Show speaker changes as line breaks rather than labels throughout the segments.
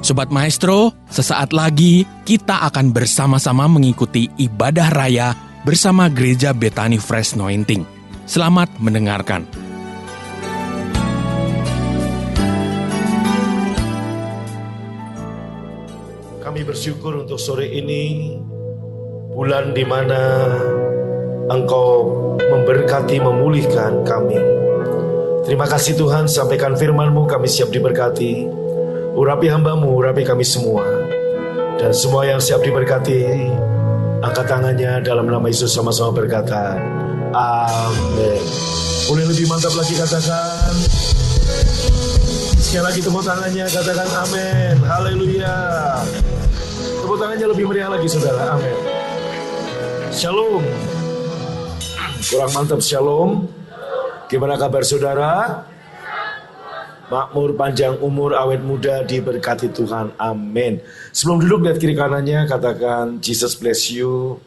Sobat Maestro, sesaat lagi kita akan bersama-sama mengikuti ibadah raya bersama Gereja Bethany Fresh Anointing. Selamat mendengarkan.
Kami bersyukur untuk sore ini, bulan di mana Engkau memberkati, memulihkan kami. Terima kasih Tuhan, sampaikan firman-Mu, kami siap diberkati. Urapi hamba-Mu, urapi kami semua. Dan semua yang siap diberkati, angkat tangannya dalam nama Yesus sama-sama berkata, amin. Boleh lebih mantap lagi katakan. Sekali lagi tepuk tangannya, katakan amin. Haleluya. Tepuk tangannya lebih meriah lagi saudara, amin. Shalom. Kurang mantap, shalom. Gimana kabar saudara? Makmur, panjang umur, awet muda, diberkati Tuhan, amin. Sebelum duduk lihat kiri kanannya, katakan Jesus bless you.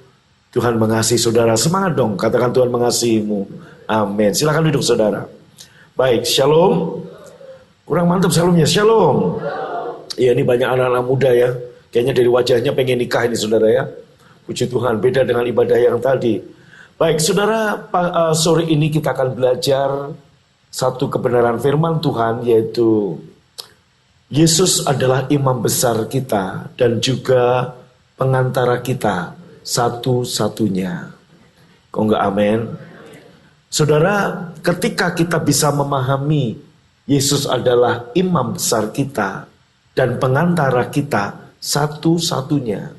Tuhan mengasihi saudara. Semangat dong, katakan Tuhan mengasihimu, amin. Silakan duduk saudara. Baik, shalom. Kurang mantap shalomnya, shalom. Iya, ini banyak anak-anak muda ya. Kayaknya dari wajahnya pengen nikah ini saudara ya. Puji Tuhan, beda dengan ibadah yang tadi. Baik saudara, sore ini kita akan belajar satu kebenaran firman Tuhan, yaitu Yesus adalah imam besar kita dan juga pengantara kita satu-satunya. Kok enggak amin? Saudara, ketika kita bisa memahami Yesus adalah imam besar kita dan pengantara kita satu-satunya.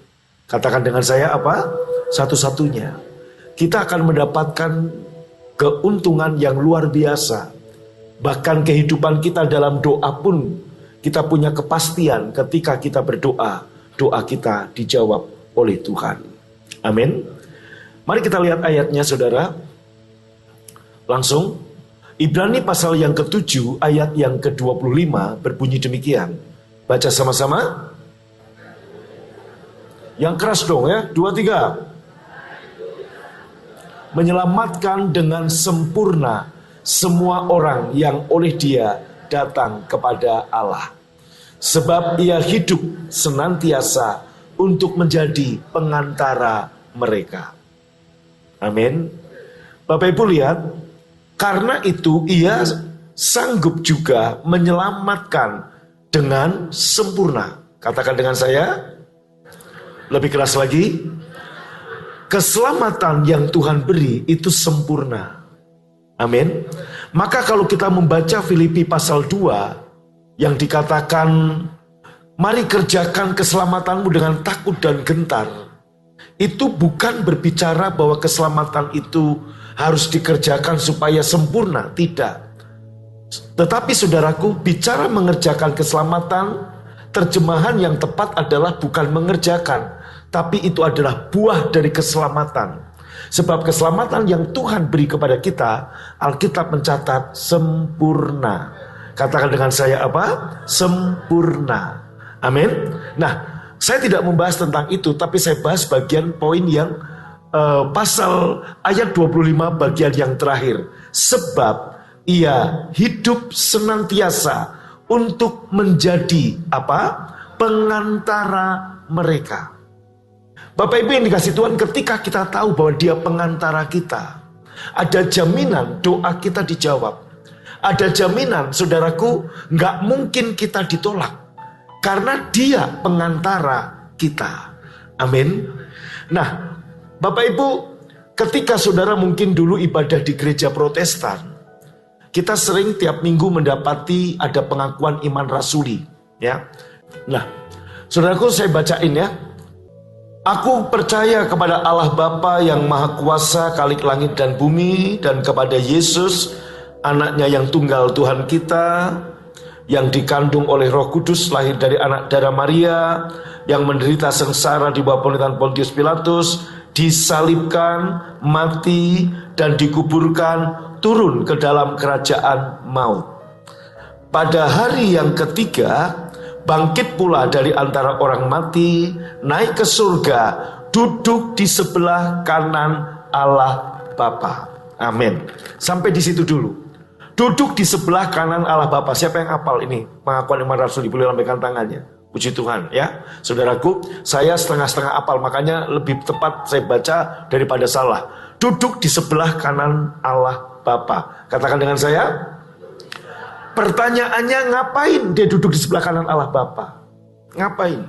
Katakan dengan saya apa? Satu-satunya. Kita akan mendapatkan keuntungan yang luar biasa. Bahkan kehidupan kita dalam doa pun kita punya kepastian ketika kita berdoa, doa kita dijawab oleh Tuhan. Amin. Mari kita lihat ayatnya saudara. Langsung. Ibrani pasal yang ke-7 ayat yang ke-25 berbunyi demikian. Baca sama-sama. Yang keras dong ya. 2, 3. Menyelamatkan dengan sempurna semua orang yang oleh Dia datang kepada Allah. Sebab Ia hidup senantiasa untuk menjadi pengantara mereka. Amin. Bapak Ibu lihat, karena itu Ia sanggup juga menyelamatkan dengan sempurna. Katakan dengan saya, lebih keras lagi. Keselamatan yang Tuhan beri itu sempurna. Amin. Maka kalau kita membaca Filipi pasal 2 yang dikatakan, mari kerjakan keselamatanmu dengan takut dan gentar. Itu bukan berbicara bahwa keselamatan itu harus dikerjakan supaya sempurna, tidak. Tetapi saudaraku, bicara mengerjakan keselamatan, terjemahan yang tepat adalah bukan mengerjakan, tapi itu adalah buah dari keselamatan. Sebab keselamatan yang Tuhan beri kepada kita, Alkitab mencatat sempurna. Katakan dengan saya apa? Sempurna. Amin. Nah, saya tidak membahas tentang itu, tapi saya bahas bagian poin yang pasal ayat 25 bagian yang terakhir. Sebab Ia hidup senantiasa untuk menjadi apa? Pengantara mereka. Bapak Ibu yang dikasih Tuhan, ketika kita tahu bahwa Dia pengantara kita, ada jaminan doa kita dijawab. Ada jaminan, saudaraku, nggak mungkin kita ditolak. Karena Dia pengantara kita. Amin. Nah, Bapak Ibu, ketika saudara mungkin dulu ibadah di gereja Protestan, kita sering tiap minggu mendapati ada pengakuan iman rasuli. Ya. Nah, saudaraku, saya bacain ya. Aku percaya kepada Allah Bapa yang Maha Kuasa, Khalik langit dan bumi, dan kepada Yesus, anaknya yang tunggal Tuhan kita, yang dikandung oleh Roh Kudus, lahir dari anak darah Maria, yang menderita sengsara di bawah pemerintahan Pontius Pilatus, disalibkan, mati, dan dikuburkan, turun ke dalam kerajaan maut. Pada hari yang ketiga, bangkit pula dari antara orang mati, naik ke surga, duduk di sebelah kanan Allah Bapa. Amin. Sampai di situ dulu. Duduk di sebelah kanan Allah Bapa. Siapa yang hafal ini? Pengakuan iman rasuli, boleh lambaikan tangannya. Puji Tuhan ya. Saudaraku, saya setengah-setengah apal, makanya lebih tepat saya baca daripada salah. Duduk di sebelah kanan Allah Bapa. Katakan dengan saya. Pertanyaannya, ngapain dia duduk di sebelah kanan Allah Bapa? Ngapain?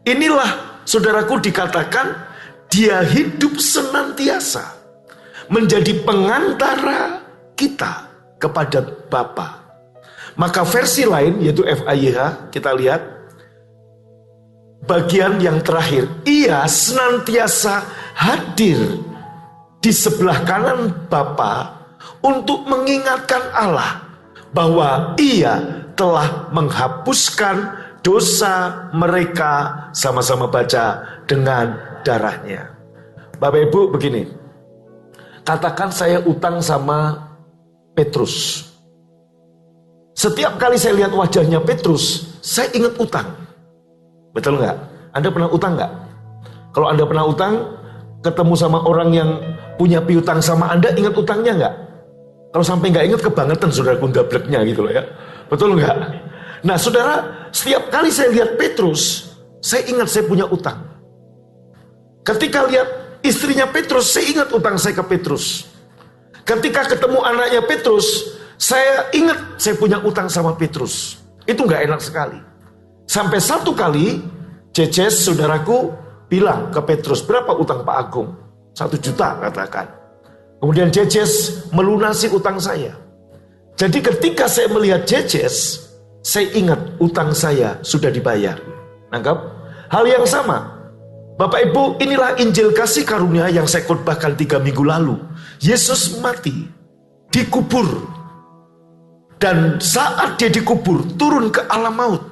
Inilah saudaraku dikatakan dia hidup senantiasa menjadi pengantara kita kepada Bapa. Maka versi lain yaitu FAYH, kita lihat bagian yang terakhir, ia senantiasa hadir di sebelah kanan Bapa untuk mengingatkan Allah bahwa ia telah menghapuskan dosa mereka, sama-sama baca, dengan darahnya. Bapak Ibu begini, katakan saya utang sama Petrus. Setiap kali saya lihat wajahnya Petrus, saya ingat utang. Betul nggak? Anda pernah utang nggak? Kalau Anda pernah utang, ketemu sama orang yang punya piutang sama Anda, ingat utangnya nggak? Kalau sampai nggak ingat, kebangetan saudara kundableknya gitu loh ya. Betul nggak? Nah saudara, setiap kali saya lihat Petrus, saya ingat saya punya utang. Ketika lihat istrinya Petrus, saya ingat utang saya ke Petrus. Ketika ketemu anaknya Petrus, saya ingat saya punya utang sama Petrus. Itu nggak enak sekali. Sampai satu kali, Jejes saudaraku bilang ke Petrus, berapa utang Pak Agung? 1 juta katakan. Kemudian Jejes melunasi utang saya. Jadi ketika saya melihat Jejes, saya ingat utang saya sudah dibayar. Nangkap? Hal yang sama. Bapak Ibu, inilah Injil kasih karunia yang saya khotbahkan 3 minggu lalu. Yesus mati, dikubur. Dan saat dia dikubur, turun ke alam maut.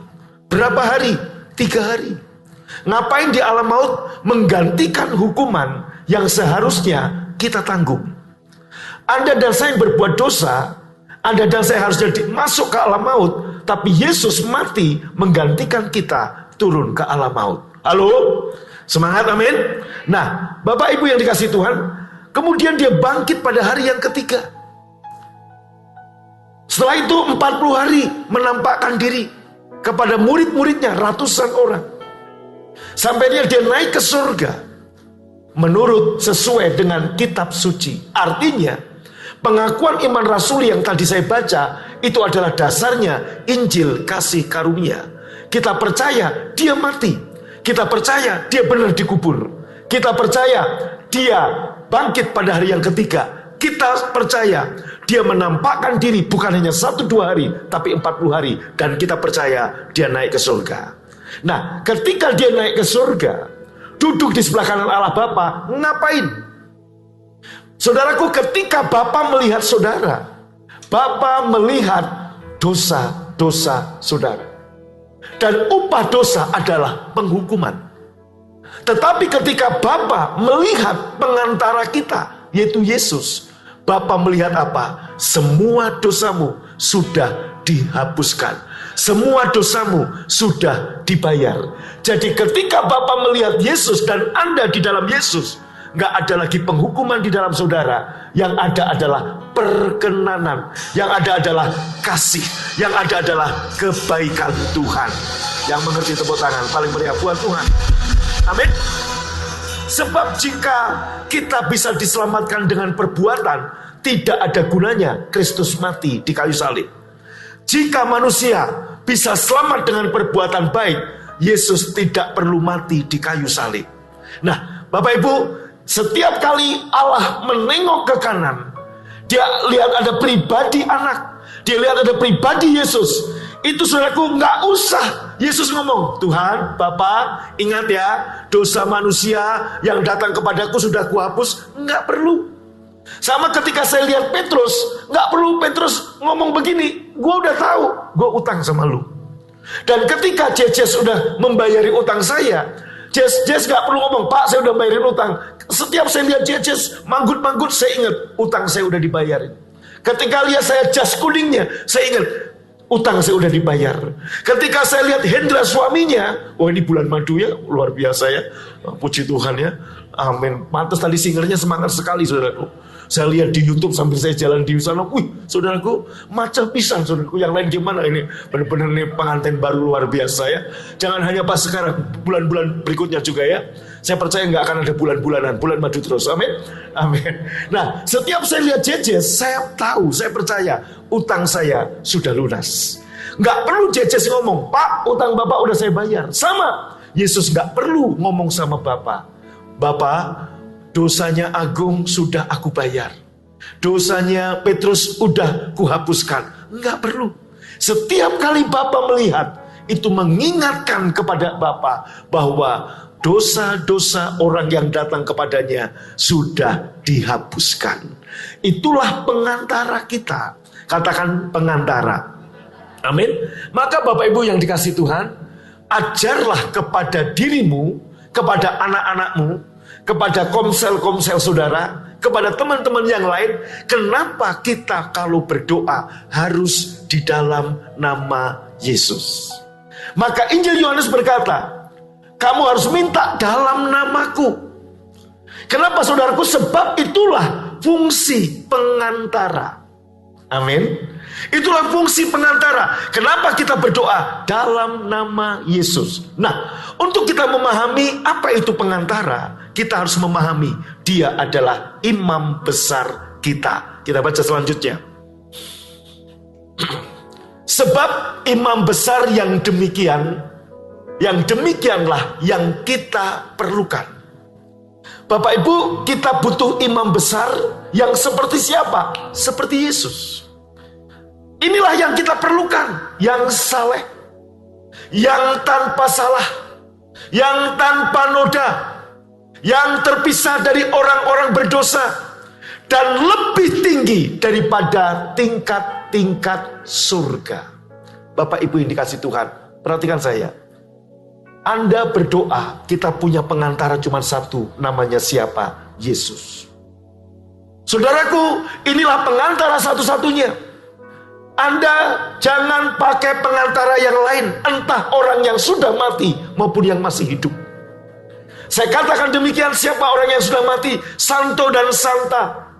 Berapa hari? 3 hari. Ngapain di alam maut? Menggantikan hukuman yang seharusnya kita tanggung. Anda dan saya yang berbuat dosa, Anda dan saya harusnya masuk ke alam maut, tapi Yesus mati menggantikan kita turun ke alam maut. Halo? Semangat, amin. Nah, Bapak Ibu yang dikasih Tuhan, kemudian dia bangkit pada hari yang ketiga. Setelah itu 40 hari menampakkan diri kepada murid-muridnya, ratusan orang. Sampai dia naik ke surga menurut sesuai dengan kitab suci. Artinya pengakuan iman rasuli yang tadi saya baca itu adalah dasarnya Injil kasih karunia. Kita percaya dia mati, kita percaya dia benar dikubur, kita percaya dia bangkit pada hari yang ketiga. Kita percaya dia menampakkan diri bukan hanya 1-2 hari, tapi 40 hari. Dan kita percaya dia naik ke surga. Nah, ketika dia naik ke surga, duduk di sebelah kanan Allah Bapa, ngapain? Saudaraku, ketika Bapa melihat saudara, Bapa melihat dosa-dosa saudara. Dan upah dosa adalah penghukuman. Tetapi ketika Bapa melihat pengantara kita, yaitu Yesus, Bapa melihat apa? Semua dosamu sudah dihapuskan. Semua dosamu sudah dibayar. Jadi ketika Bapa melihat Yesus dan Anda di dalam Yesus, nggak ada lagi penghukuman di dalam saudara. Yang ada adalah perkenanan. Yang ada adalah kasih. Yang ada adalah kebaikan Tuhan. Yang mengerti tepuk tangan paling meriah buat Tuhan. Amin. Sebab jika kita bisa diselamatkan dengan perbuatan, tidak ada gunanya Kristus mati di kayu salib. Jika manusia bisa selamat dengan perbuatan baik, Yesus tidak perlu mati di kayu salib. Nah, Bapak Ibu, setiap kali Allah menengok ke kanan, dia lihat ada pribadi anak, dia lihat ada pribadi Yesus. Itu saudaraku, nggak usah Yesus ngomong, Tuhan, Bapa, ingat ya, dosa manusia yang datang kepadaku sudah kuhapus. Nggak perlu. Sama ketika saya lihat Petrus, nggak perlu Petrus ngomong begini, gue udah tahu, gue utang sama lu. Dan ketika Jejes udah membayari utang saya, Jejes nggak perlu ngomong, Pak, saya udah bayarin utang. Setiap saya lihat Jejes manggut-manggut, saya ingat utang saya udah dibayarin. Ketika lihat saya jas kuningnya, saya ingat utang saya udah dibayar. Ketika saya lihat Hendra suaminya, wah ini bulan madu ya, luar biasa ya. Puji Tuhan ya. Amin. Pantas tadi singernya semangat sekali saudaraku. Saya lihat di YouTube sambil saya jalan di sana, wih, saudaraku, macam pisan, saudaraku. Yang lain gimana ini? Benar-benar ini pengantin baru luar biasa ya. Jangan hanya pas sekarang, bulan-bulan berikutnya juga ya. Saya percaya nggak akan ada bulan-bulanan, bulan madu terus. Amin. Amin. Nah, setiap saya lihat Jejes, saya tahu, saya percaya utang saya sudah lunas. Nggak perlu Jejes ngomong, Pak, utang Bapak udah saya bayar. Sama, Yesus nggak perlu ngomong sama Bapak. Bapak, dosanya Agung sudah aku bayar. Dosanya Petrus udah kuhapuskan. Enggak perlu. Setiap kali Bapak melihat, itu mengingatkan kepada Bapak bahwa dosa-dosa orang yang datang kepadanya sudah dihapuskan. Itulah pengantara kita. Katakan pengantara. Amin. Maka Bapak Ibu yang dikasihi Tuhan, ajarlah kepada dirimu, kepada anak-anakmu, kepada komsel-komsel saudara, kepada teman-teman yang lain, kenapa kita kalau berdoa harus di dalam nama Yesus. Maka Injil Yohanes berkata, kamu harus minta dalam namaku. Kenapa saudaraku? Sebab itulah fungsi pengantara. Amin. Itulah fungsi pengantara. Kenapa kita berdoa dalam nama Yesus? Nah, untuk kita memahami apa itu pengantara, kita harus memahami dia adalah imam besar kita. Kita baca selanjutnya. Sebab imam besar yang demikianlah yang kita perlukan. Bapak Ibu, kita butuh imam besar yang seperti siapa? Seperti Yesus. Inilah yang kita perlukan, yang saleh, yang tanpa salah, yang tanpa noda, yang terpisah dari orang-orang berdosa, dan lebih tinggi daripada tingkat-tingkat surga. Bapak Ibu yang dikasihi Tuhan, perhatikan saya. Anda berdoa, kita punya pengantara cuma satu, namanya siapa? Yesus. Saudaraku, inilah pengantara satu-satunya. Anda jangan pakai pengantara yang lain, entah orang yang sudah mati maupun yang masih hidup. Saya katakan demikian, siapa orang yang sudah mati? Santo dan Santa.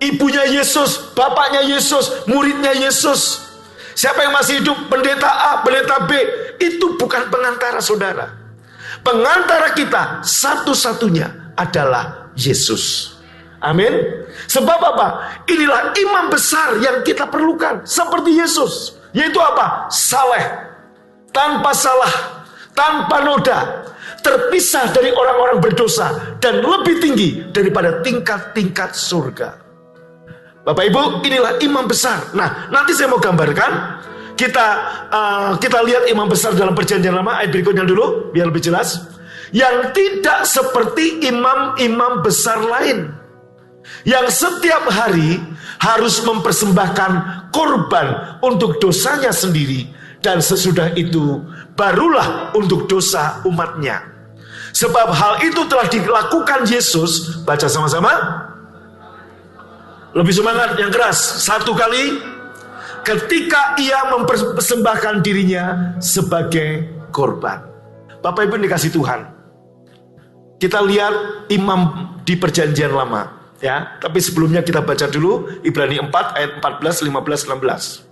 Ibunya Yesus, bapaknya Yesus, muridnya Yesus. Siapa yang masih hidup? Pendeta A, pendeta B. Itu bukan pengantara saudara. Pengantara kita satu-satunya adalah Yesus. Amin. Sebab apa? Inilah imam besar yang kita perlukan. Seperti Yesus. Yaitu apa? Saleh. Tanpa salah. Tanpa noda. Terpisah dari orang-orang berdosa. Dan lebih tinggi daripada tingkat-tingkat surga. Bapak Ibu, inilah imam besar. Nah, nanti saya mau gambarkan. Kita lihat imam besar dalam perjanjian lama. Ayat berikutnya dulu, biar lebih jelas. Yang tidak seperti imam-imam besar lain. Yang setiap hari harus mempersembahkan korban untuk dosanya sendiri. Dan sesudah itu barulah untuk dosa umatnya. Sebab hal itu telah dilakukan Yesus. Baca sama-sama. Lebih semangat, yang keras. Satu kali. Ketika ia mempersembahkan dirinya sebagai korban. Bapak Ibu dikasih Tuhan. Kita lihat imam di perjanjian lama. Ya, tapi sebelumnya kita baca dulu Ibrani 4 ayat 14, 15, 16.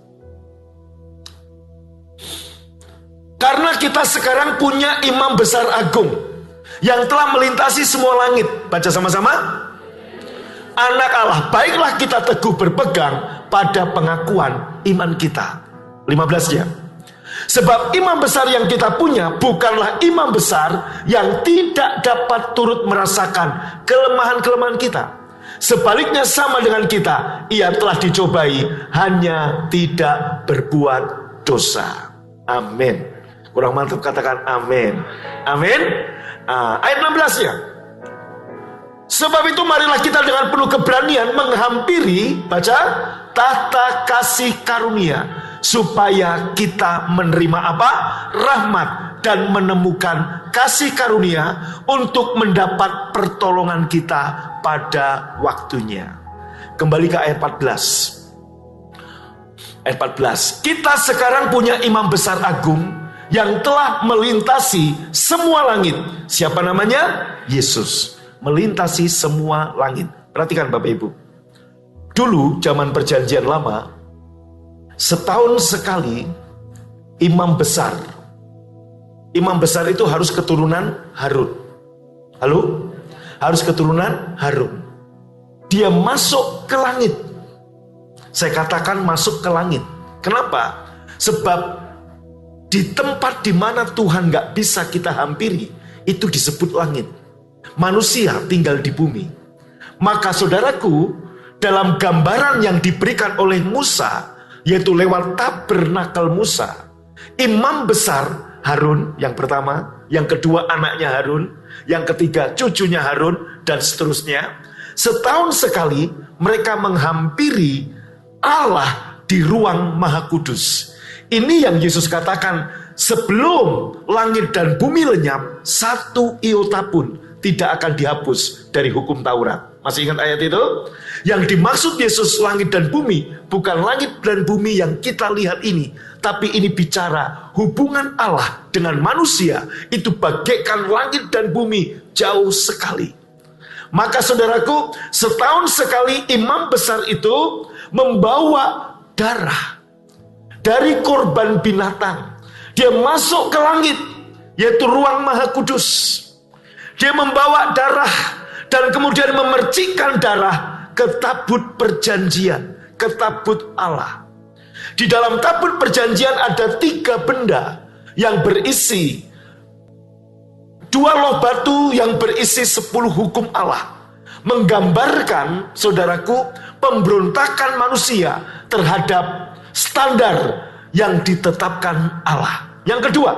Karena kita sekarang punya imam besar agung yang telah melintasi semua langit. Baca sama-sama. Anak Allah, baiklah kita teguh berpegang pada pengakuan iman kita. 15-nya. Sebab imam besar yang kita punya bukanlah imam besar yang tidak dapat turut merasakan kelemahan-kelemahan kita. Sebaliknya sama dengan kita, ia telah dicobai, hanya tidak berbuat dosa. Amin. Kurang mantap, katakan amin. Amin. Ayat 16-nya. Sebab itu marilah kita dengan penuh keberanian menghampiri, baca, tahta kasih karunia, supaya kita menerima apa? Rahmat, dan menemukan kasih karunia untuk mendapat pertolongan kita pada waktunya. Kembali ke ayat 14. Ayat 14. Kita sekarang punya imam besar agung yang telah melintasi semua langit. Siapa namanya? Yesus. Melintasi semua langit. Perhatikan Bapak Ibu. Dulu zaman perjanjian lama, setahun sekali imam besar itu harus keturunan Harun. Halo? Harus keturunan Harun. Dia masuk ke langit. Saya katakan masuk ke langit. Kenapa? Sebab di tempat di mana Tuhan gak bisa kita hampiri, itu disebut langit. Manusia tinggal di bumi. Maka saudaraku, dalam gambaran yang diberikan oleh Musa, yaitu lewat tabernakel Musa, imam besar Harun yang pertama, yang kedua anaknya Harun, yang ketiga cucunya Harun, dan seterusnya. Setahun sekali mereka menghampiri Allah di ruang Maha Kudus. Ini yang Yesus katakan, sebelum langit dan bumi lenyap, satu iota pun tidak akan dihapus dari hukum Taurat. Masih ingat ayat itu? Yang dimaksud Yesus langit dan bumi, bukan langit dan bumi yang kita lihat ini, tapi ini bicara hubungan Allah dengan manusia, itu bagaikan langit dan bumi jauh sekali. Maka saudaraku, setahun sekali imam besar itu membawa darah dari korban binatang. Dia masuk ke langit, yaitu ruang Maha Kudus. Dia membawa darah dan kemudian memercikkan darah ke tabut perjanjian, ke tabut Allah. Di dalam tabut perjanjian ada 3 benda yang berisi 2 loh batu yang berisi 10 hukum Allah. Menggambarkan, saudaraku, pemberontakan manusia terhadap standar yang ditetapkan Allah. Yang kedua,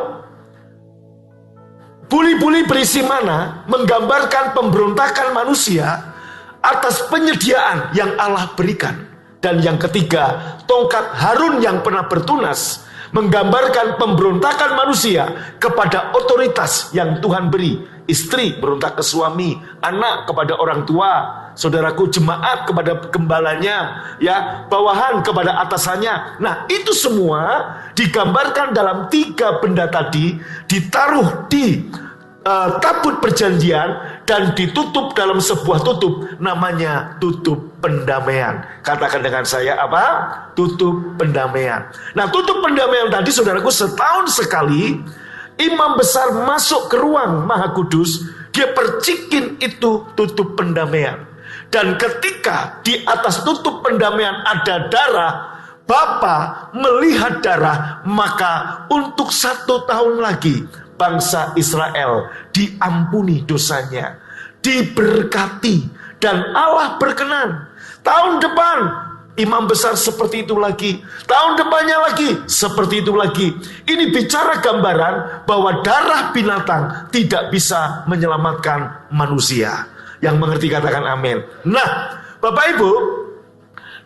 buli-buli berisi mana menggambarkan pemberontakan manusia atas penyediaan yang Allah berikan. Dan yang ketiga, tongkat Harun yang pernah bertunas menggambarkan pemberontakan manusia kepada otoritas yang Tuhan beri. Istri berontak ke suami, anak kepada orang tua, saudaraku, jemaat kepada gembalanya, ya, bawahan kepada atasannya. Nah, itu semua digambarkan dalam 3 benda tadi, ditaruh di tabut perjanjian dan ditutup dalam sebuah tutup, namanya tutup pendamaian. Katakan dengan saya apa? Tutup pendamaian. Nah, tutup pendamaian tadi, saudaraku, setahun sekali imam besar masuk ke ruang Maha Kudus, dia percikin itu tutup pendamaian. Dan ketika di atas tutup pendamaian ada darah, Bapa melihat darah, maka untuk 1 tahun lagi bangsa Israel diampuni dosanya, diberkati, dan Allah berkenan. Tahun depan imam besar seperti itu lagi, tahun depannya lagi seperti itu lagi. Ini bicara gambaran bahwa darah binatang tidak bisa menyelamatkan manusia. Yang mengerti katakan amin. Nah, Bapak Ibu,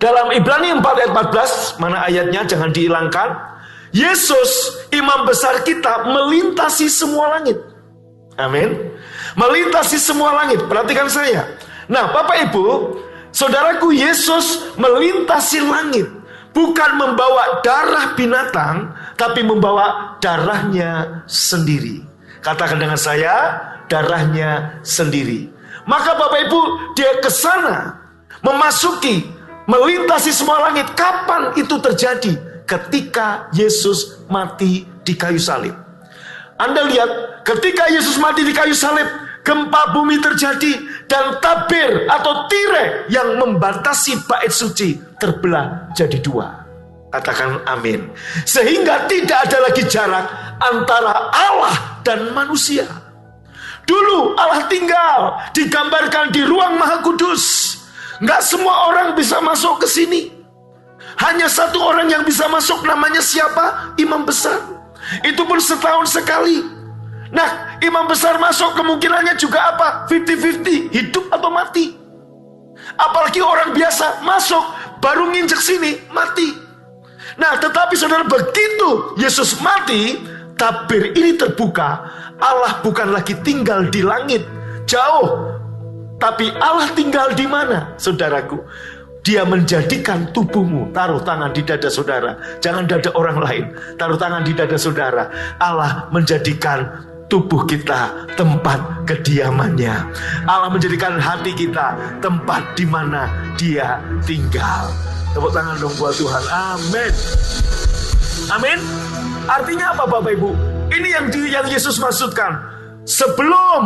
dalam Ibrani 4 ayat 14, mana ayatnya jangan dihilangkan. Yesus, imam besar kita, melintasi semua langit. Amin. Melintasi semua langit. Perhatikan saya. Nah, Bapak Ibu, saudaraku, Yesus melintasi langit, bukan membawa darah binatang, tapi membawa darahnya sendiri. Katakan dengan saya, darahnya sendiri. Maka Bapak Ibu, dia ke sana, memasuki, melintasi semua langit. Kapan itu terjadi? Ketika Yesus mati di kayu salib. Anda lihat, ketika Yesus mati di kayu salib, gempa bumi terjadi, dan tabir atau tirai yang membatasi bait suci terbelah jadi 2. Katakan amin. Sehingga tidak ada lagi jarak antara Allah dan manusia. Dulu Allah tinggal, digambarkan di ruang Maha Kudus. Nggak semua orang bisa masuk ke sini. Hanya 1 orang yang bisa masuk, namanya siapa? Imam besar. Itu pun setahun sekali. Nah, imam besar masuk kemungkinannya juga apa? 50-50, hidup atau mati. Apalagi orang biasa masuk, baru nginjek sini, mati. Nah, tetapi saudara, begitu Yesus mati, tabir ini terbuka. Allah bukan lagi tinggal di langit, jauh. Tapi Allah tinggal di mana, saudaraku? Dia menjadikan tubuhmu, taruh tangan di dada saudara, jangan dada orang lain, taruh tangan di dada saudara. Allah menjadikan tubuh kita tempat kediamannya. Allah menjadikan hati kita tempat di mana Dia tinggal. Tepuk tangan dong buat Tuhan. Amin. Amin. Artinya apa Bapak Ibu? Ini yang Yesus maksudkan. Sebelum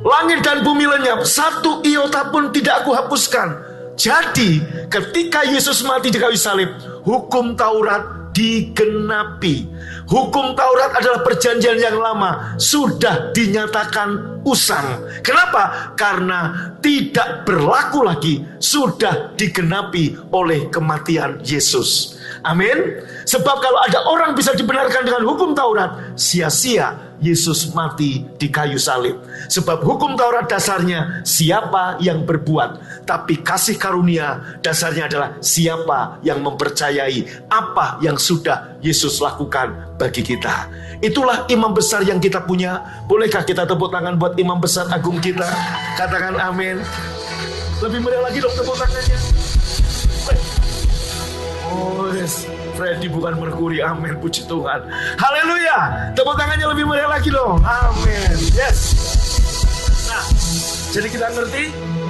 langit dan bumi lenyap, satu iota pun tidak aku hapuskan. Jadi ketika Yesus mati di kayu salib, hukum Taurat digenapi. Hukum Taurat adalah perjanjian yang lama, sudah dinyatakan usang. Kenapa? Karena tidak berlaku lagi, sudah digenapi oleh kematian Yesus. Amin. Sebab kalau ada orang bisa dibenarkan dengan hukum Taurat, sia-sia Yesus mati di kayu salib. Sebab hukum Taurat dasarnya siapa yang berbuat, tapi kasih karunia dasarnya adalah siapa yang mempercayai apa yang sudah Yesus lakukan bagi kita. Itulah imam besar yang kita punya. Bolehkah kita tepuk tangan buat imam besar agung kita? Katakan amin. Lebih meriah lagi dong tepuk tangannya. Oh yes, Freddy bukan Merkuri. Amin, puji Tuhan. Haleluya. Tepuk tangannya lebih meriah lagi dong. Amin. Yes. Nah, jadi kita ngerti,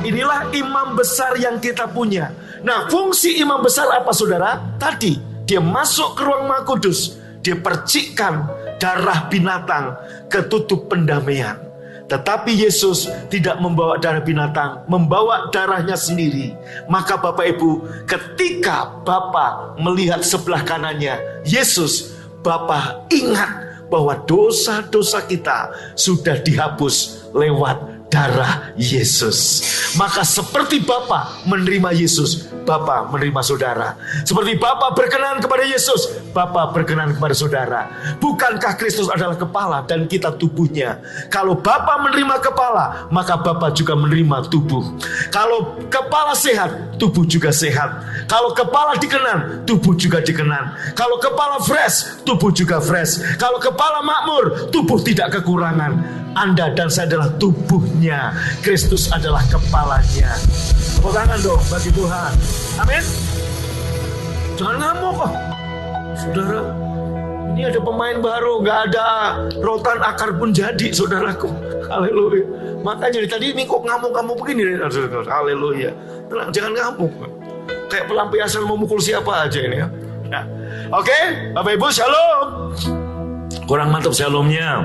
inilah imam besar yang kita punya. Nah, fungsi imam besar apa saudara? Tadi dia masuk ke ruang Maha Kudus, dia percikkan darah binatang ke tutup pendamaian. Tetapi Yesus tidak membawa darah binatang, membawa darahnya sendiri. Maka Bapak Ibu, ketika Bapak melihat sebelah kanannya Yesus, Bapak ingat bahwa dosa-dosa kita sudah dihapus lewat darah Yesus. Maka seperti Bapa menerima Yesus, Bapa menerima saudara. Seperti Bapa berkenan kepada Yesus, Bapa berkenan kepada saudara. Bukankah Kristus adalah kepala dan kita tubuhnya? Kalau Bapa menerima kepala, maka Bapa juga menerima tubuh. Kalau kepala sehat, tubuh juga sehat. Kalau kepala dikenan, tubuh juga dikenan. Kalau kepala fresh, tubuh juga fresh. Kalau kepala makmur, tubuh tidak kekurangan. Anda dan saya adalah tubuhnya. Kristus adalah kepalanya. Tepuk tangan dong bagi Tuhan. Amin. Jangan ngamuk kok. Saudara, ini ada pemain baru, gak ada rotan akar pun jadi, saudaraku. Haleluya. Makanya tadi ini kok ngamuk-ngamuk begini. Haleluya. Tenang, jangan ngamuk. Kayak pelampiasan mau mukul siapa aja ini ya. Nah, oke, Bapak Ibu, shalom. Kurang mantap shalomnya.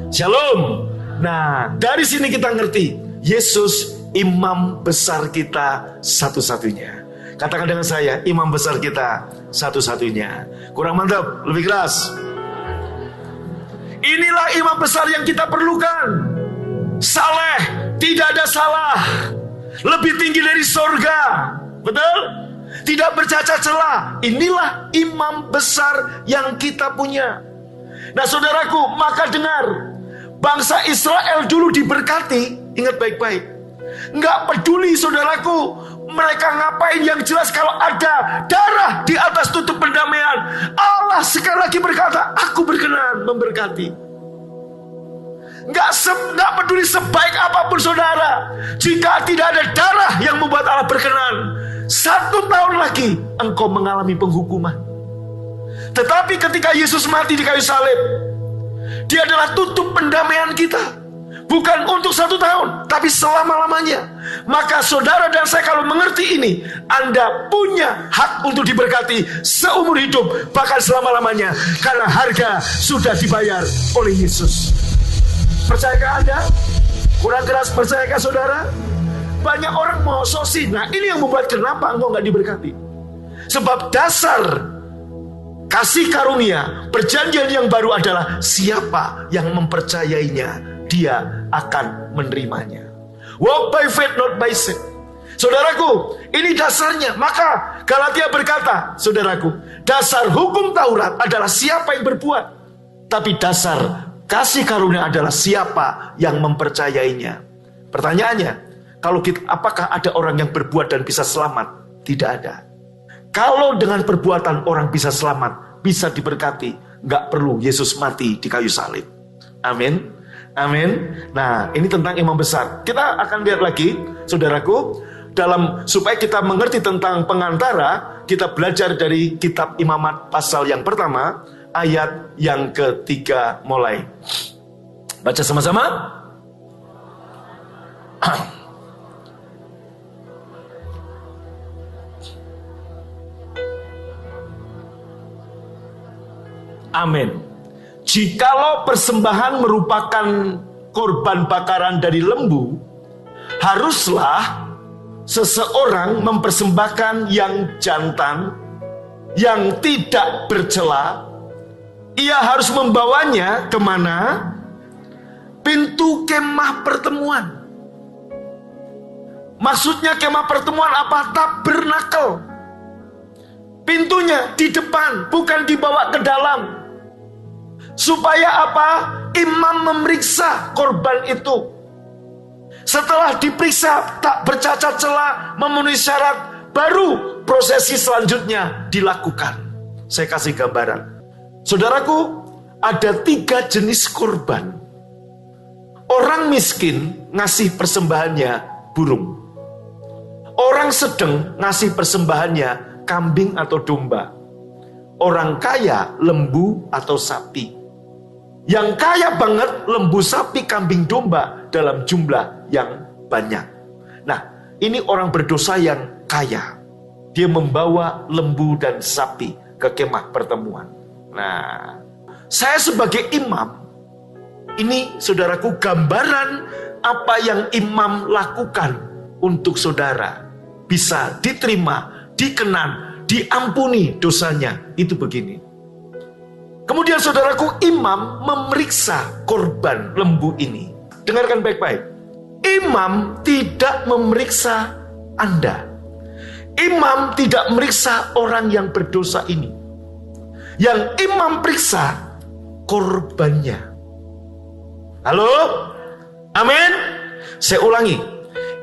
Shalom. Nah, dari sini kita ngerti Yesus imam besar kita satu-satunya. Katakan dengan saya, imam besar kita satu-satunya. Kurang mantap, lebih keras. Inilah imam besar yang kita perlukan. Saleh, tidak ada salah. Lebih tinggi dari sorga. Betul? Tidak bercacat celah. Inilah imam besar yang kita punya. Nah saudaraku, maka dengar. Bangsa Israel dulu diberkati. Ingat baik-baik. Nggak peduli saudaraku, mereka ngapain, yang jelas kalau ada darah di atas tutup pendamaian, Allah sekali lagi berkata, aku berkenan memberkati. Nggak peduli sebaik apapun saudara, jika tidak ada darah yang membuat Allah berkenan, 1 tahun lagi engkau mengalami penghukuman. Tetapi ketika Yesus mati di kayu salib, Dia adalah tutup pendamaian kita. Bukan untuk 1 tahun, tapi selama-lamanya. Maka saudara dan saya kalau mengerti ini, Anda punya hak untuk diberkati seumur hidup, bahkan selama-lamanya. Karena harga sudah dibayar oleh Yesus. Percayakah Anda? Kurang keras, percayakah saudara? Banyak orang mau sosi. Nah ini yang membuat kenapa engkau gak diberkati. Sebab dasar kasih karunia, perjanjian yang baru adalah siapa yang mempercayainya, dia akan menerimanya. Walk by faith, not by sight. Saudaraku, ini dasarnya. Maka Galatia berkata, saudaraku, dasar hukum Taurat adalah siapa yang berbuat. Tapi dasar kasih karunia adalah siapa yang mempercayainya. Pertanyaannya, apakah ada orang yang berbuat dan bisa selamat? Tidak ada. Kalau dengan perbuatan orang bisa selamat, bisa diberkati, gak perlu Yesus mati di kayu salib. Amin. Amin. Nah, ini tentang imam besar. Kita akan lihat lagi, saudaraku, supaya kita mengerti tentang pengantara, kita belajar dari kitab Imamat pasal yang pertama, ayat yang ketiga mulai. Baca sama-sama. Amin. Jikalau persembahan merupakan korban bakaran dari lembu, haruslah seseorang mempersembahkan yang jantan, yang tidak bercela. Ia harus membawanya kemana? Pintu kemah pertemuan. Maksudnya kemah pertemuan apa? Tabernakel. Pintunya di depan, bukan dibawa ke dalam. Supaya apa? Imam memeriksa korban itu. Setelah diperiksa tak bercacat celah, memenuhi syarat, baru prosesi selanjutnya dilakukan. Saya kasih gambaran. Saudaraku, ada 3 jenis korban. Orang miskin ngasih persembahannya burung. Orang sedang ngasih persembahannya kambing atau domba. Orang kaya lembu atau sapi. Yang kaya banget lembu, sapi, kambing, domba dalam jumlah yang banyak. Nah, ini orang berdosa yang kaya. Dia membawa lembu dan sapi ke kemah pertemuan. Nah, saya sebagai imam, ini saudaraku gambaran apa yang imam lakukan untuk saudara bisa diterima, dikenan, diampuni dosanya. Itu begini. Kemudian saudaraku, imam memeriksa korban lembu ini. Dengarkan baik-baik. Imam tidak memeriksa Anda. Imam tidak memeriksa orang yang berdosa ini. Yang imam periksa korbannya. Halo? Amin? Saya ulangi.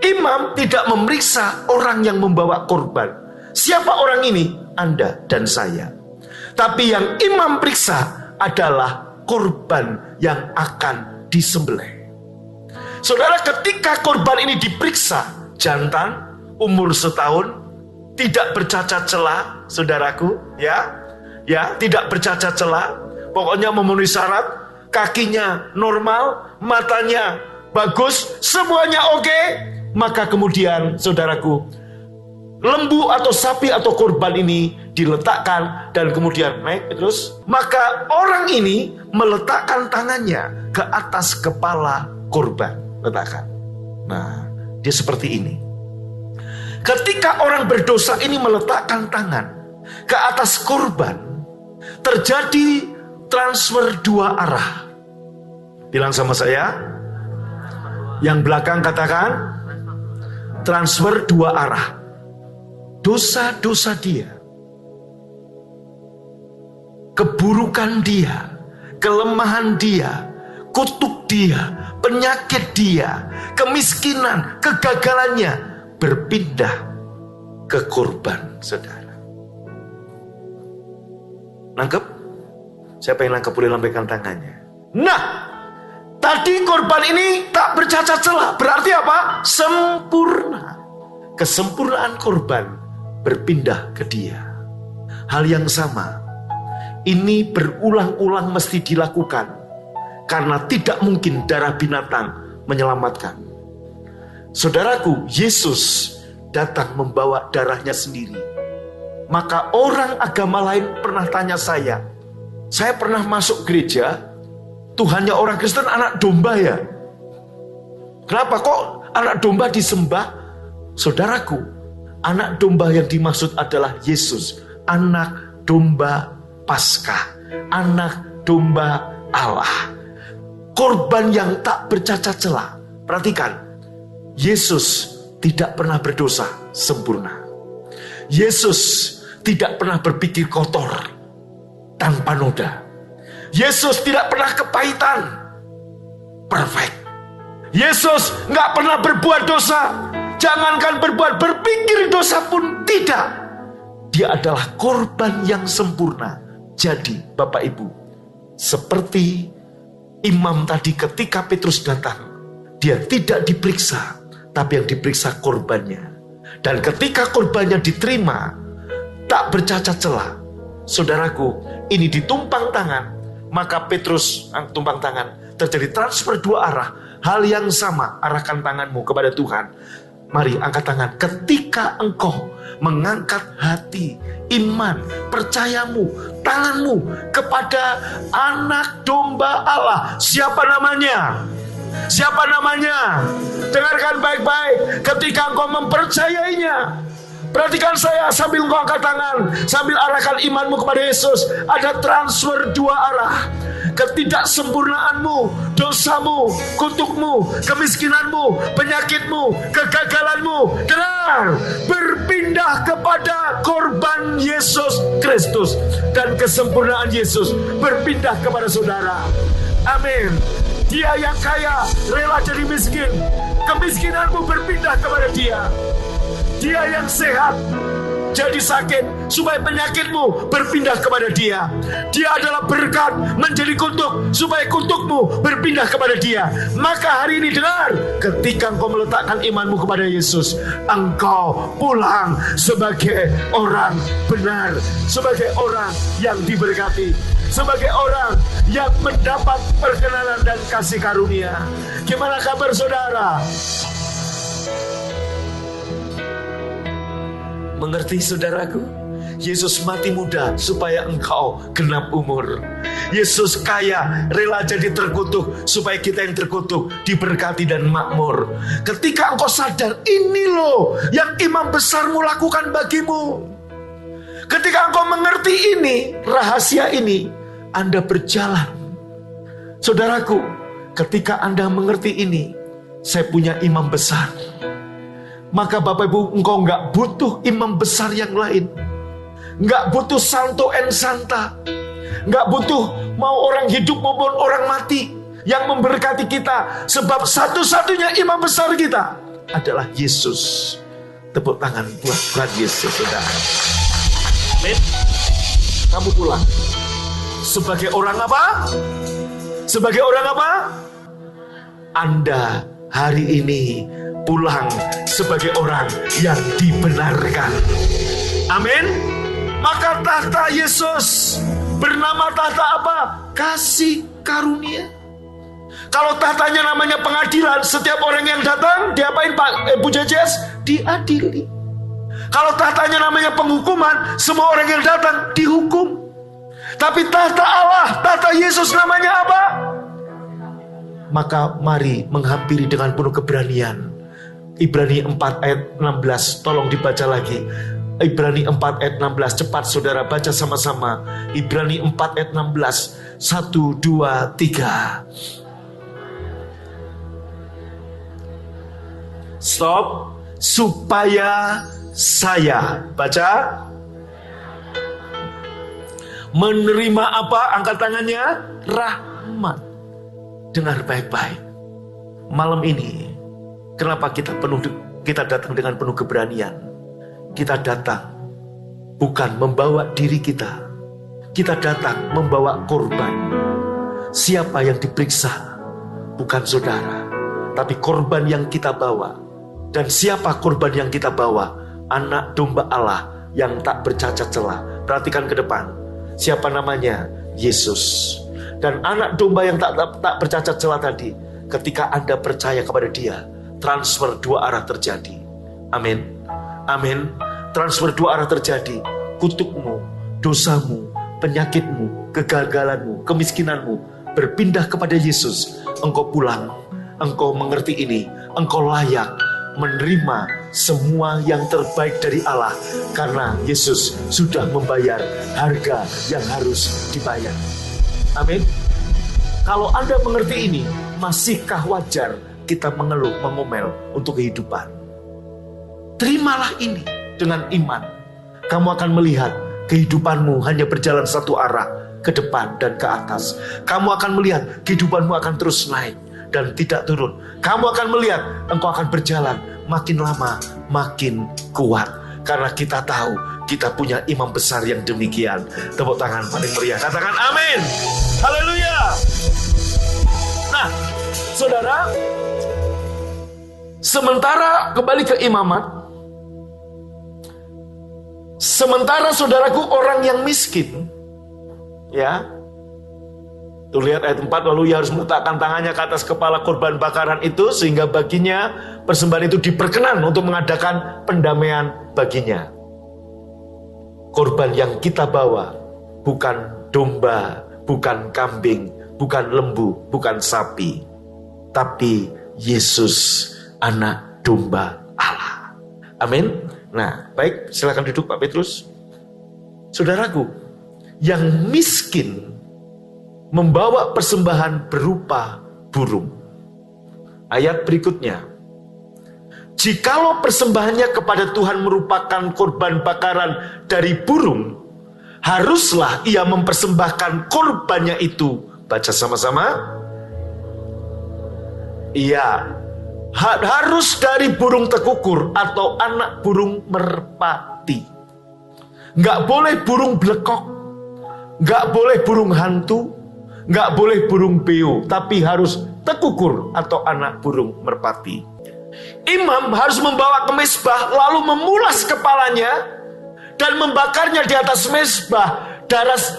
Imam tidak memeriksa orang yang membawa korban. Siapa orang ini? Anda dan saya. Tapi yang imam periksa adalah korban yang akan disembelih. Saudara, ketika korban ini diperiksa, jantan, umur 1 tahun, tidak bercacat celah, saudaraku, ya, tidak bercacat celah, pokoknya memenuhi syarat, kakinya normal, matanya bagus, semuanya oke, maka kemudian, saudaraku, lembu atau sapi atau korban ini diletakkan dan kemudian naik terus. Maka orang ini meletakkan tangannya ke atas kepala korban. Letakkan. Nah, dia seperti ini. Ketika orang berdosa ini meletakkan tangan ke atas korban, terjadi transfer 2 arah. Bilang sama saya. Yang belakang katakan transfer 2 arah. Dosa-dosa dia, keburukan dia, kelemahan dia, kutuk dia, penyakit dia, kemiskinan, kegagalannya berpindah ke korban saudara. Nangkep? Siapa yang nangkep boleh lambaikan tangannya. Nah, tadi korban ini tak bercacat celah. Berarti apa? Sempurna. Kesempurnaan korban berpindah ke dia. Hal yang sama, ini berulang-ulang mesti dilakukan, karena tidak mungkin darah binatang menyelamatkan. Saudaraku, Yesus datang membawa darahnya sendiri. Maka orang agama lain pernah tanya saya pernah masuk gereja, Tuhannya orang Kristen anak domba ya? Kenapa kok anak domba disembah? Saudaraku, anak domba yang dimaksud adalah Yesus, anak domba Paskah, anak domba Allah, korban yang tak bercacat celah. Perhatikan, Yesus tidak pernah berdosa, sempurna. Yesus tidak pernah berpikir kotor, tanpa noda. Yesus tidak pernah kepahitan, perfect. Yesus nggak pernah berbuat dosa. Jangankan berpikir dosa pun tidak. Dia adalah korban yang sempurna. Jadi Bapak Ibu, seperti imam tadi ketika Petrus datang, dia tidak diperiksa, tapi yang diperiksa korbannya. Dan ketika korbannya diterima, tak bercacat celah, saudaraku, ini ditumpang tangan, Maka Petrus tumpang tangan. Terjadi transfer dua arah. Hal yang sama, arahkan tanganmu kepada Tuhan. Mari angkat tangan. Ketika engkau mengangkat hati, iman, percayamu, tanganmu kepada anak domba Allah. Siapa namanya? Siapa namanya? Dengarkan baik-baik. Ketika engkau mempercayainya, perhatikan saya sambil engkau angkat tangan, sambil arahkan imanmu kepada Yesus. Ada transfer dua arah. Ketidaksempurnaanmu, dosamu, kutukmu, kemiskinanmu, penyakitmu, kegagalanmu, dengar, berpindah kepada korban Yesus Kristus. Dan kesempurnaan Yesus berpindah kepada saudara. Amin. Dia yang kaya rela jadi miskin. Kemiskinanmu berpindah kepada dia. Dia yang sehat jadi sakit, supaya penyakitmu berpindah kepada dia. Dia adalah berkat menjadi kutuk, supaya kutukmu berpindah kepada dia. Maka hari ini dengar, ketika engkau meletakkan imanmu kepada Yesus, engkau pulang sebagai orang benar, sebagai orang yang diberkati, sebagai orang yang mendapat perkenanan dan kasih karunia. Gimana kabar saudara? Mengerti saudaraku? Yesus mati muda supaya engkau genap umur. Yesus kaya rela jadi terkutuk supaya kita yang terkutuk diberkati dan makmur. Ketika engkau sadar, ini loh yang imam besarmu lakukan bagimu. Ketika engkau mengerti ini, rahasia ini, Anda berjalan. Saudaraku, ketika Anda mengerti ini, saya punya imam besar. Maka Bapak Ibu, engkau nggak butuh imam besar yang lain. Nggak butuh santo en santa. Nggak butuh mau orang hidup maupun orang mati yang memberkati kita. Sebab satu-satunya imam besar kita adalah Yesus. Tepuk tangan buat Tuhan Yesus, saudara. Amin. Kamu pulang. Sebagai orang apa? Sebagai orang apa? Anda hari ini pulang sebagai orang yang dibenarkan. Amin. Maka tahta Yesus bernama tahta apa? Kasih karunia. Kalau tahtanya namanya pengadilan, setiap orang yang datang diapain Pak Bu Jejes? Diadili. Kalau tahtanya namanya penghukuman, semua orang yang datang dihukum. Tapi tahta Allah, tahta Yesus namanya apa? Maka mari menghampiri dengan penuh keberanian. Ibrani 4 ayat 16, tolong dibaca lagi. Ibrani 4 ayat 16, cepat saudara baca sama-sama. Ibrani 4 ayat 16, 1, 2, 3. Stop. Supaya saya, baca, menerima apa? Angkat tangannya, rahmat. Dengar baik-baik. Malam ini, kenapa kita datang dengan penuh keberanian? Kita datang bukan membawa diri kita. Kita datang membawa korban. Siapa yang diperiksa? Bukan saudara, tapi korban yang kita bawa. Dan siapa korban yang kita bawa? Anak domba Allah yang tak bercacat celah. Perhatikan ke depan. Siapa namanya? Yesus. Dan anak domba yang tak bercacat celah tadi, ketika Anda percaya kepada dia, transfer dua arah terjadi. Amin. Amin. Transfer dua arah terjadi. Kutukmu, dosamu, penyakitmu, kegagalanmu, kemiskinanmu berpindah kepada Yesus. Engkau pulang. Engkau mengerti ini. Engkau layak menerima semua yang terbaik dari Allah, karena Yesus sudah membayar harga yang harus dibayar. Amin. Kalau Anda mengerti ini, masihkah wajar kita mengeluh, mengomel untuk kehidupan? Terimalah ini dengan iman. Kamu akan melihat kehidupanmu hanya berjalan satu arah, ke depan dan ke atas. Kamu akan melihat kehidupanmu akan terus naik dan tidak turun. Kamu akan melihat engkau akan berjalan makin lama makin kuat, karena kita tahu kita punya imam besar yang demikian. Tepuk tangan paling meriah, katakan amin. Haleluya. Nah, saudara, sementara kembali ke imamat, sementara saudaraku orang yang miskin, ya, Tuh lihat ayat 4, lalu ia harus meletakkan tangannya ke atas kepala korban bakaran itu, sehingga baginya persembahan itu diperkenan untuk mengadakan pendamaian baginya. Korban yang kita bawa bukan domba, bukan kambing, bukan lembu, bukan sapi, tapi Yesus, anak domba Allah. Amin. Nah, baik, silakan duduk Pak Petrus. Saudaraku, yang miskin membawa persembahan berupa burung. Ayat berikutnya, jikalau persembahannya kepada Tuhan merupakan korban bakaran dari burung, haruslah ia mempersembahkan korbannya itu. Baca sama-sama. Iya, harus dari burung tekukur atau anak burung merpati. Nggak boleh burung blekok, nggak boleh burung hantu, nggak boleh burung beo, tapi harus tekukur atau anak burung merpati. Imam harus membawa ke mezbah, lalu memulas kepalanya dan membakarnya di atas mezbah.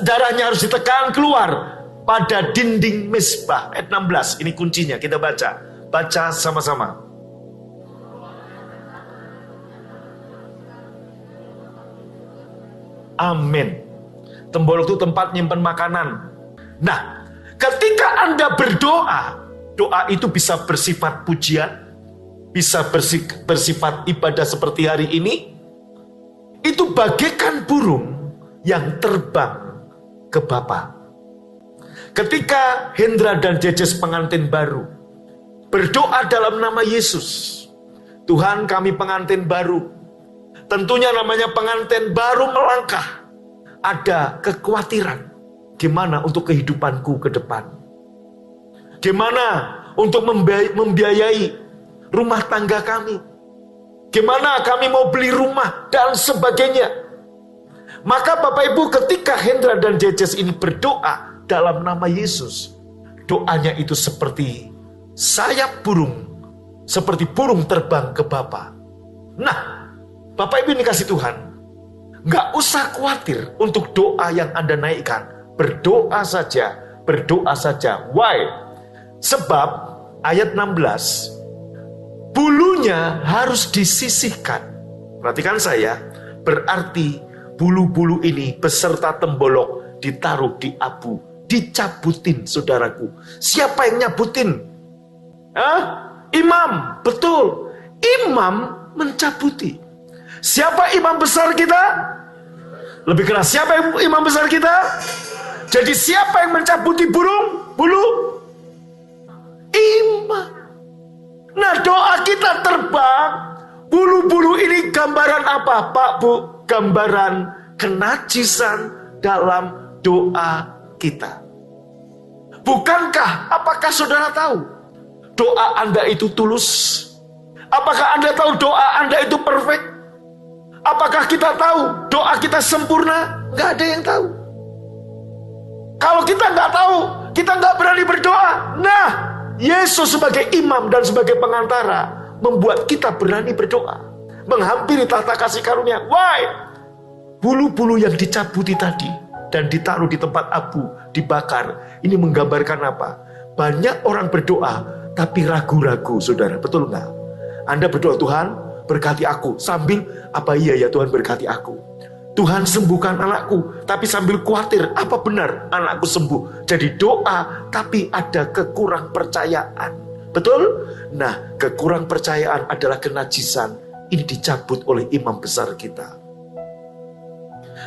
Darahnya harus ditekan keluar pada dinding mezbah. Ayat 16, ini kuncinya, kita baca. Baca sama-sama. Amin. Tembolok itu tempat nyimpen makanan. Nah, ketika Anda berdoa, doa itu bisa bersifat pujian, bisa bersifat ibadah seperti hari ini. Itu bagaikan burung yang terbang ke Bapa. Ketika Hendra dan Jejes pengantin baru berdoa dalam nama Yesus, Tuhan kami pengantin baru. Tentunya namanya pengantin baru melangkah. Ada kekhawatiran. Gimana untuk kehidupanku ke depan? Gimana untuk membiayai rumah tangga kami? Gimana kami mau beli rumah dan sebagainya? Maka Bapak Ibu, ketika Hendra dan Jejes ini berdoa dalam nama Yesus, doanya itu seperti sayap burung, seperti burung terbang ke Bapa. Nah, Bapak Ibu ini kasih Tuhan, nggak usah khawatir untuk doa yang Anda naikkan. Berdoa saja, berdoa saja. Why? Sebab ayat 16, bulunya harus disisihkan. Perhatikan saya, berarti bulu-bulu ini beserta tembolok ditaruh di abu, dicabutin saudaraku. Siapa yang nyabutin? Imam, betul. Imam mencabuti. Siapa imam besar kita? Lebih keras, siapa imam besar kita? Jadi siapa yang mencabuti bulu? Imam. Nah, doa kita terbang. Bulu-bulu ini gambaran apa, Pak, Bu? Gambaran kenajisan dalam doa kita. Bukankah, apakah saudara tahu doa Anda itu tulus? Apakah Anda tahu doa Anda itu perfect? Apakah kita tahu doa kita sempurna? Gak ada yang tahu. Kalau kita nggak tahu, kita nggak berani berdoa. Nah, Yesus sebagai imam dan sebagai pengantara membuat kita berani berdoa, menghampiri tahta kasih karunia. Why? Bulu-bulu yang dicabuti tadi dan ditaruh di tempat abu, dibakar. Ini menggambarkan apa? Banyak orang berdoa tapi ragu-ragu, saudara. Betul nggak? Anda berdoa, Tuhan berkati aku, sambil apa iya ya Tuhan berkati aku. Tuhan sembuhkan anakku, tapi sambil khawatir apa benar anakku sembuh. Jadi doa tapi ada kekurang percayaan. Betul? Nah, kekurang percayaan adalah kenajisan. Ini dicabut oleh imam besar kita.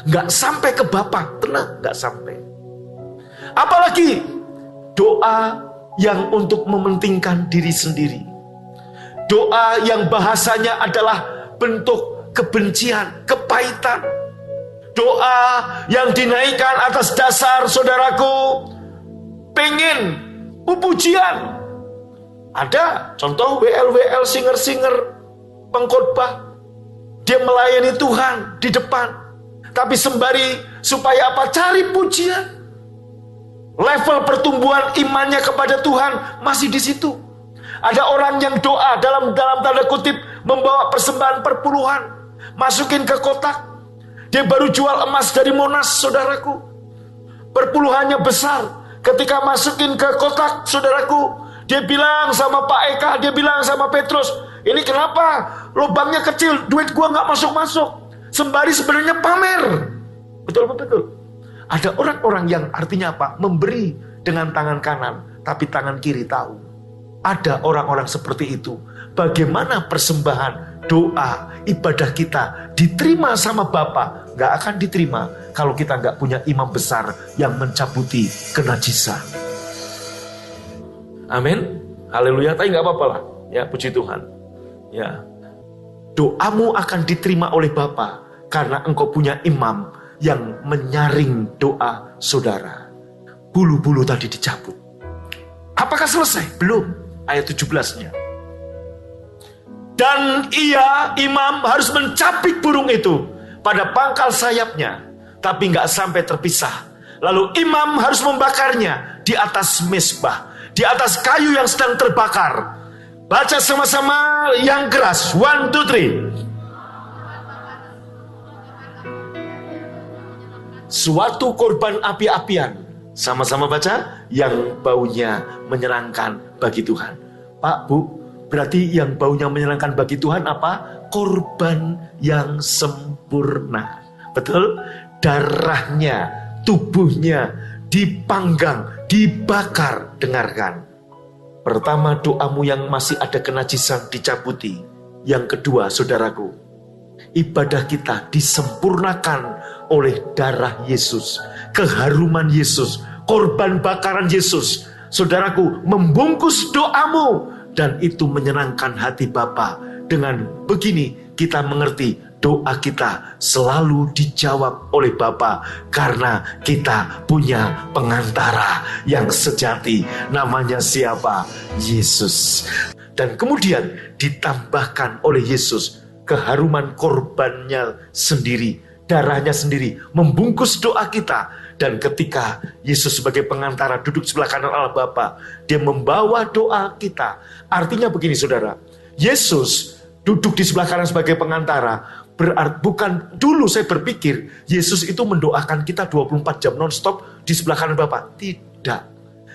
Nggak sampai ke Bapa, tenang, nggak sampai. Apalagi doa yang untuk mementingkan diri sendiri. Doa yang bahasanya adalah bentuk kebencian, kepahitan. Doa yang dinaikkan atas dasar, saudaraku, pengen pujian. Ada contoh WL singer pengkhotbah. Dia melayani Tuhan di depan. Tapi sembari supaya apa? Cari pujian. Level pertumbuhan imannya kepada Tuhan masih di situ. Ada orang yang doa dalam tanda kutip membawa persembahan perpuluhan, masukin ke kotak. Dia baru jual emas dari Monas, saudaraku. Perpuluhannya besar. Ketika masukin ke kotak, saudaraku, dia bilang sama Pak Eka, dia bilang sama Petrus, ini kenapa lubangnya kecil, duit gua nggak masuk-masuk. Sembari sebenarnya pamer. Betul apa betul? Ada orang-orang yang artinya apa? Memberi dengan tangan kanan, tapi tangan kiri tahu. Ada orang-orang seperti itu. Bagaimana persembahan, doa, ibadah kita diterima sama Bapa? Gak akan diterima kalau kita gak punya imam besar yang mencabuti kenajisan. Amin. Haleluya. Tapi gak apa-apa lah. Ya, puji Tuhan. Ya. Doamu akan diterima oleh Bapa karena engkau punya imam yang menyaring doa saudara. Bulu-bulu tadi dicabut. Apakah selesai? Belum. Ayat 17-nya. Dan ia, imam, harus mencapik burung itu pada pangkal sayapnya, tapi nggak sampai terpisah. Lalu imam harus membakarnya di atas mezbah, di atas kayu yang sedang terbakar. Baca sama-sama yang keras. 1, 2, 3. Suatu korban api-apian. Sama-sama baca. Yang baunya menyenangkan bagi Tuhan. Pak, Bu, berarti yang baunya menyenangkan bagi Tuhan apa? Korban yang sempurna. Betul? Darahnya, tubuhnya dipanggang, dibakar. Dengarkan. Pertama, doamu yang masih ada kenajisan dicabuti. Yang kedua, saudaraku, ibadah kita disempurnakan oleh darah Yesus, keharuman Yesus, korban bakaran Yesus. Saudaraku, membungkus doamu, dan itu menyenangkan hati Bapa. Dengan begini kita mengerti doa kita selalu dijawab oleh Bapa karena kita punya pengantara yang sejati. Namanya siapa? Yesus. Dan kemudian ditambahkan oleh Yesus keharuman korbannya sendiri, darahnya sendiri membungkus doa kita. Dan ketika Yesus sebagai pengantara duduk sebelah kanan Allah Bapa, dia membawa doa kita. Artinya begini saudara, Yesus duduk di sebelah kanan sebagai pengantara, berarti bukan dulu saya berpikir Yesus itu mendoakan kita 24 jam non-stop di sebelah kanan Bapa. Tidak.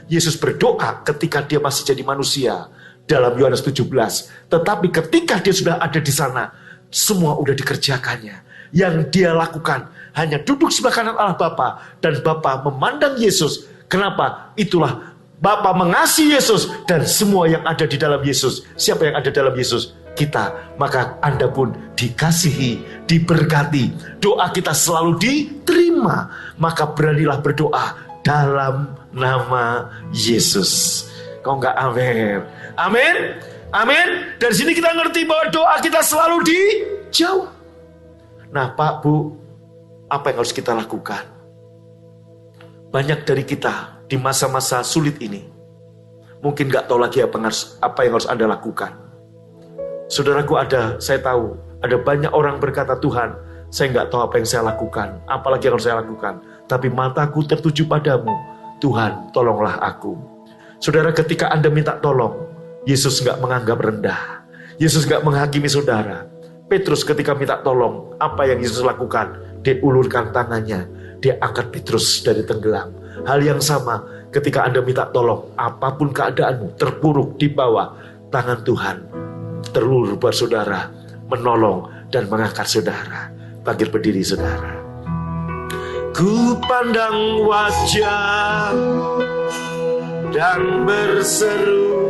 Yesus berdoa ketika dia masih jadi manusia dalam Yohanes 17. Tetapi ketika dia sudah ada di sana, semua udah dikerjakannya. Yang dia lakukan hanya duduk sebelah kanan Allah Bapa, dan Bapa memandang Yesus. Kenapa? Itulah Bapa mengasihi Yesus dan semua yang ada di dalam Yesus. Siapa yang ada dalam Yesus? Kita. Maka Anda pun dikasihi, diberkati. Doa kita selalu diterima. Maka beranilah berdoa dalam nama Yesus. Kau enggak amin? Amin? Amin? Dari sini kita ngerti bahwa doa kita selalu dijawab. Nah Pak, Bu, apa yang harus kita lakukan? Banyak dari kita di masa-masa sulit ini mungkin gak tahu lagi apa yang harus Anda lakukan. Saudaraku, saya tahu ada banyak orang berkata, Tuhan, saya gak tahu apa yang saya lakukan, apalagi yang harus saya lakukan, tapi mataku tertuju padamu. Tuhan, tolonglah aku. Saudara, ketika Anda minta tolong, Yesus gak menganggap rendah. Yesus gak menghakimi saudara. Petrus ketika minta tolong, apa yang Yesus lakukan? Dia ulurkan tangannya, dia angkat Petrus dari tenggelam. Hal yang sama ketika Anda minta tolong, apapun keadaanmu, terpuruk di bawah, tangan Tuhan terulur buat saudara, menolong dan mengangkat saudara. Bangkit berdiri saudara. Ku pandang wajah dan berseru,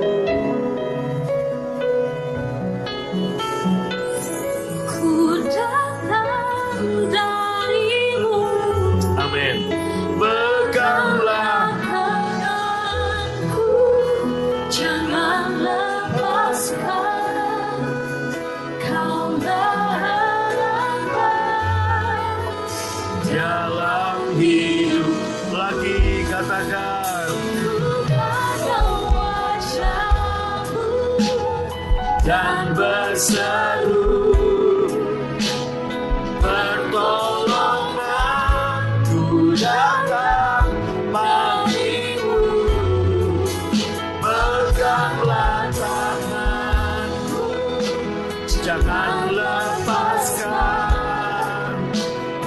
dan berseru, pertolongan ku datang padamu, peganglah tanganku, jangan lepaskan,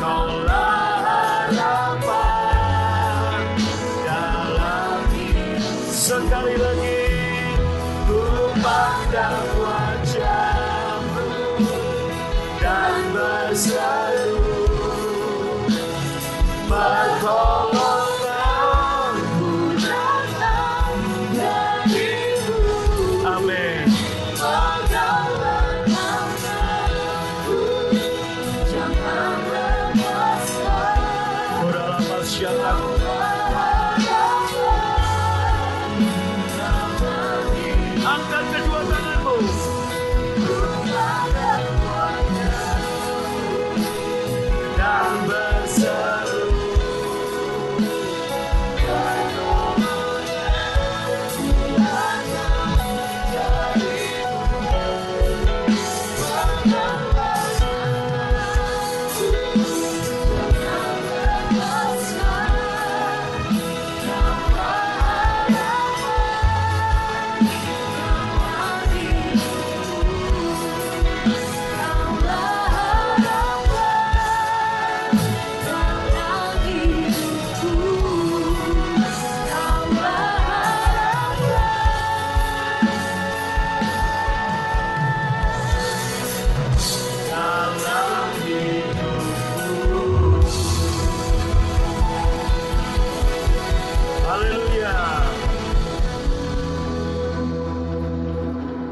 kaulah harapan dalam dan berseru, pertolonganku datang darimu. Amin. Jangan lepaskan. Ora lepaskan. Angkat kedua tanganmu dan berseru,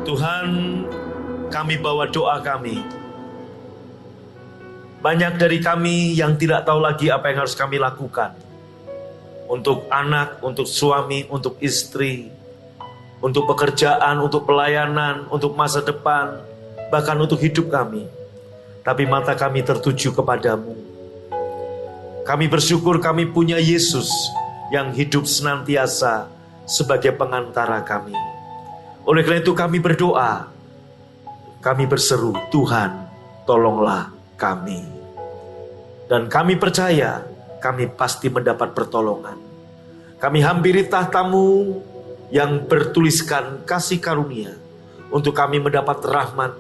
Tuhan, kami bawa doa kami. Banyak dari kami yang tidak tahu lagi apa yang harus kami lakukan. Untuk anak, untuk suami, untuk istri, untuk pekerjaan, untuk pelayanan, untuk masa depan, bahkan untuk hidup kami. Tapi mata kami tertuju kepadamu. Kami bersyukur kami punya Yesus yang hidup senantiasa sebagai pengantara kami. Oleh karena itu kami berdoa, kami berseru, Tuhan tolonglah kami. Dan kami percaya, kami pasti mendapat pertolongan. Kami hampiri tahta-Mu yang bertuliskan kasih karunia, untuk kami mendapat rahmat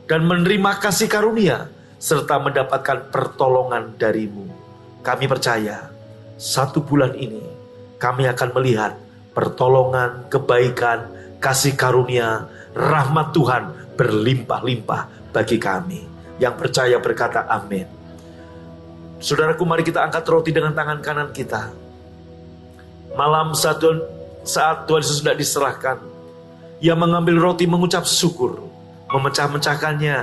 dan menerima kasih karunia, serta mendapatkan pertolongan dari-Mu. Kami percaya, 1 bulan ini kami akan melihat pertolongan, kebaikan, kasih karunia, rahmat Tuhan berlimpah-limpah bagi kami. Yang percaya berkata amin. Saudaraku, mari kita angkat roti dengan tangan kanan kita. Malam saat Tuhan Yesus sudah diserahkan, Ia mengambil roti, mengucap syukur, memecah-mecahkannya,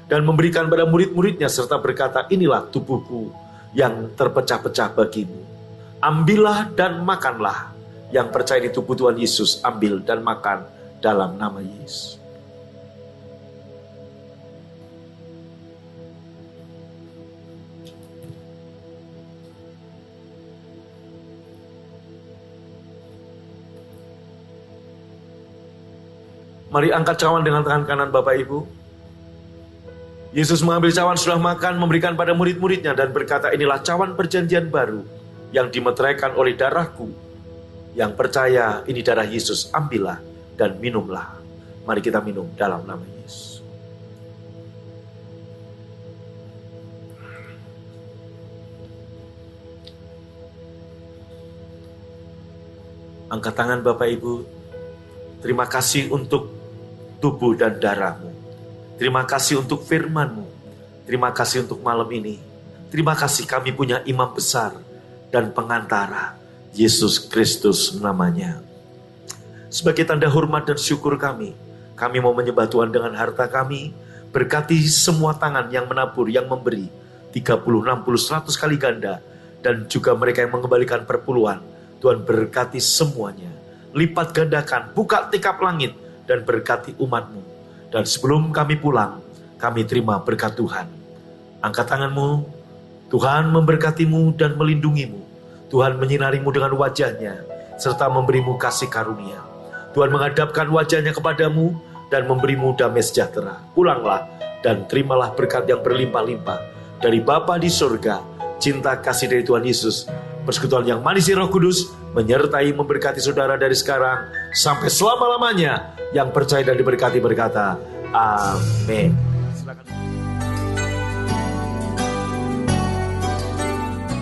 dan memberikan pada murid-muridnya, serta berkata, inilah tubuhku yang terpecah-pecah bagimu. Ambillah dan makanlah. Yang percaya di tubuh Tuhan Yesus, ambil dan makan dalam nama Yesus. Mari angkat cawan dengan tangan kanan Bapak Ibu. Yesus mengambil cawan setelah makan, memberikan pada murid-muridnya dan berkata, inilah cawan perjanjian baru yang dimeteraikan oleh darahku. Yang percaya ini darah Yesus, ambillah dan minumlah. Mari kita minum dalam nama Yesus. Angkat tangan Bapak Ibu. Terima kasih untuk tubuh dan darah-Mu. Terima kasih untuk firman-Mu. Terima kasih untuk malam ini. Terima kasih kami punya imam besar dan pengantara, Yesus Kristus namanya. Sebagai tanda hormat dan syukur kami mau menyembah Tuhan dengan harta kami. Berkati semua tangan yang menabur, yang memberi 30, 60, 100 kali ganda. Dan juga mereka yang mengembalikan perpuluhan. Tuhan berkati semuanya. Lipat gandakan, buka tikap langit dan berkati umat-Mu. Dan sebelum kami pulang, kami terima berkat Tuhan. Angkat tanganmu, Tuhan memberkatimu dan melindungimu. Tuhan menyinarimu dengan wajahnya, serta memberimu kasih karunia. Tuhan menghadapkan wajahnya kepadamu dan memberimu damai sejahtera. Pulanglah dan terimalah berkat yang berlimpah-limpah dari Bapa di surga, cinta kasih dari Tuhan Yesus, persekutuan yang manis Roh Kudus, menyertai memberkati saudara dari sekarang sampai selama-lamanya. Yang percaya dan diberkati berkata, amin.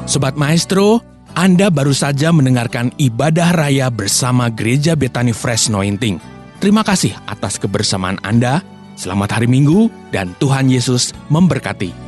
Sobat Maestro, Anda baru saja mendengarkan ibadah raya bersama Gereja Bethany Fresh Anointing. Terima kasih atas kebersamaan Anda. Selamat hari Minggu dan Tuhan Yesus memberkati.